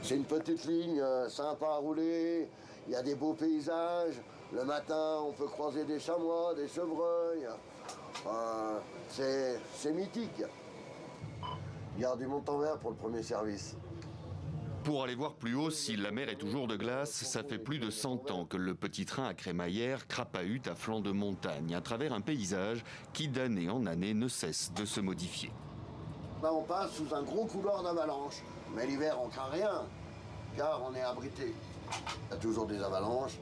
C'est une petite ligne sympa à rouler, il y a des beaux paysages. Le matin, on peut croiser des chamois, des chevreuils. C'est mythique. Gare du Montanvert pour le premier service. Pour aller voir plus haut si la mer est toujours de glace, ça fait plus de 100 ans que le petit train à crémaillère crapahute à flanc de montagne, à travers un paysage qui d'année en année ne cesse de se modifier. Là, on passe sous un gros couloir d'avalanche. Mais l'hiver, on craint rien, car on est abrité. Il y a toujours des avalanches,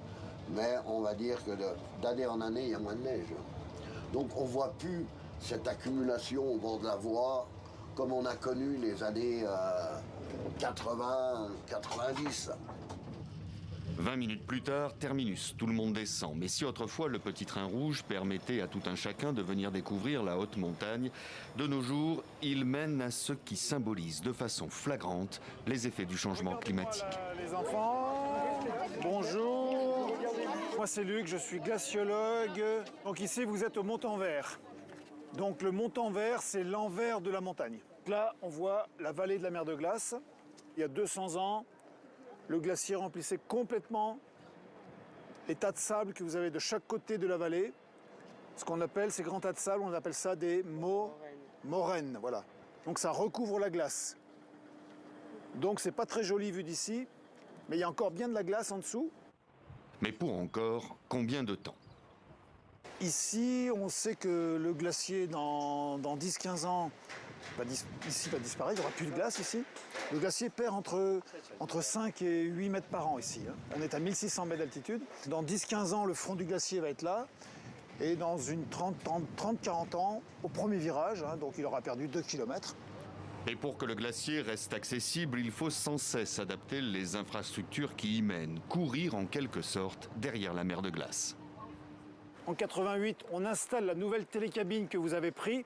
mais on va dire que d'année en année, il y a moins de neige. Donc on ne voit plus cette accumulation au bord de la voie, comme on a connu les années 80, 90. 20 minutes plus tard, terminus, tout le monde descend. Mais si autrefois le petit train rouge permettait à tout un chacun de venir découvrir la haute montagne, de nos jours, il mène à ce qui symbolise de façon flagrante les effets du changement climatique. Les enfants, bonjour. Moi c'est Luc, je suis glaciologue. Donc ici vous êtes au Montanvert. Donc le Montanvert, c'est l'envers de la montagne. Là, on voit la vallée de la mer de glace. Il y a 200 ans, le glacier remplissait complètement les tas de sable que vous avez de chaque côté de la vallée. Ce qu'on appelle ces grands tas de sable, on appelle ça des moraines. Voilà. Donc ça recouvre la glace. Donc c'est pas très joli vu d'ici, mais il y a encore bien de la glace en dessous. Mais pour encore, combien de temps? Ici, on sait que le glacier, dans 10-15 ans, va disparaître, il n'y aura plus de glace ici. Le glacier perd entre 5 et 8 mètres par an ici. On est à 1600 mètres d'altitude. Dans 10-15 ans, le front du glacier va être là. Et dans une 30-40 ans, au premier virage, donc il aura perdu 2 km. Et pour que le glacier reste accessible, il faut sans cesse adapter les infrastructures qui y mènent, courir en quelque sorte derrière la mer de glace. En 88, on installe la nouvelle télécabine que vous avez prise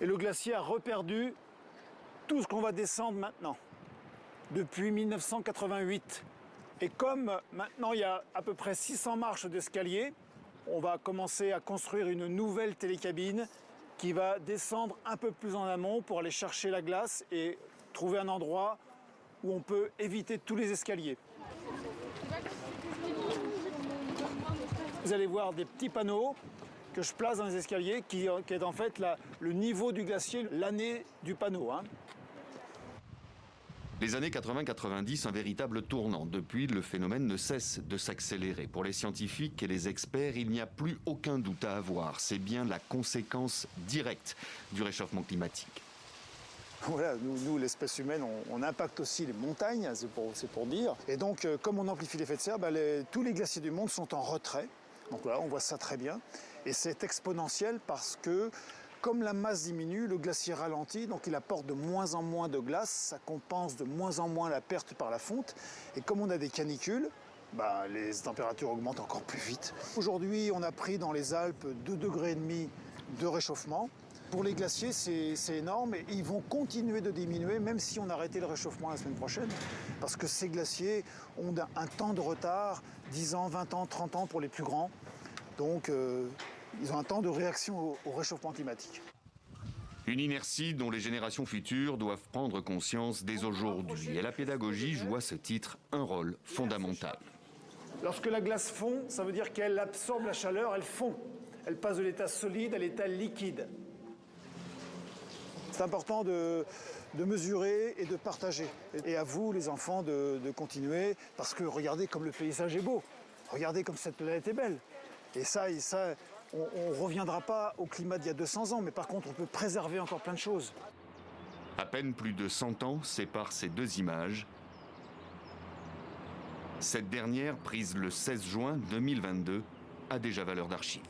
et le glacier a reperdu tout ce qu'on va descendre maintenant, depuis 1988. Et comme maintenant il y a à peu près 600 marches d'escalier, on va commencer à construire une nouvelle télécabine qui va descendre un peu plus en amont pour aller chercher la glace et trouver un endroit où on peut éviter tous les escaliers. Vous allez voir des petits panneaux que je place dans les escaliers qui est en fait le niveau du glacier, l'année du panneau. Les années 80-90, un véritable tournant. Depuis, le phénomène ne cesse de s'accélérer. Pour les scientifiques et les experts, il n'y a plus aucun doute à avoir. C'est bien la conséquence directe du réchauffement climatique. Voilà, nous l'espèce humaine, on impacte aussi les montagnes, c'est pour dire. Et donc, comme on amplifie l'effet de serre, tous les glaciers du monde sont en retrait. Donc là, on voit ça très bien. Et c'est exponentiel parce que, comme la masse diminue, le glacier ralentit, donc il apporte de moins en moins de glace, ça compense de moins en moins la perte par la fonte. Et comme on a des canicules, les températures augmentent encore plus vite. Aujourd'hui, on a pris dans les Alpes 2,5 degrés de réchauffement. Pour les glaciers, c'est énorme et ils vont continuer de diminuer même si on arrêtait le réchauffement la semaine prochaine. Parce que ces glaciers ont un temps de retard, 10 ans, 20 ans, 30 ans pour les plus grands. Donc ils ont un temps de réaction au réchauffement climatique. Une inertie dont les générations futures doivent prendre conscience dès aujourd'hui. Et la pédagogie joue à ce titre un rôle fondamental. Lorsque la glace fond, ça veut dire qu'elle absorbe la chaleur, elle fond. Elle passe de l'état solide à l'état liquide. C'est important de mesurer et de partager. Et à vous, les enfants, de continuer, parce que regardez comme le paysage est beau. Regardez comme cette planète est belle. Et ça on ne reviendra pas au climat d'il y a 200 ans, mais par contre, on peut préserver encore plein de choses. À peine plus de 100 ans séparent ces deux images. Cette dernière, prise le 16 juin 2022, a déjà valeur d'archive.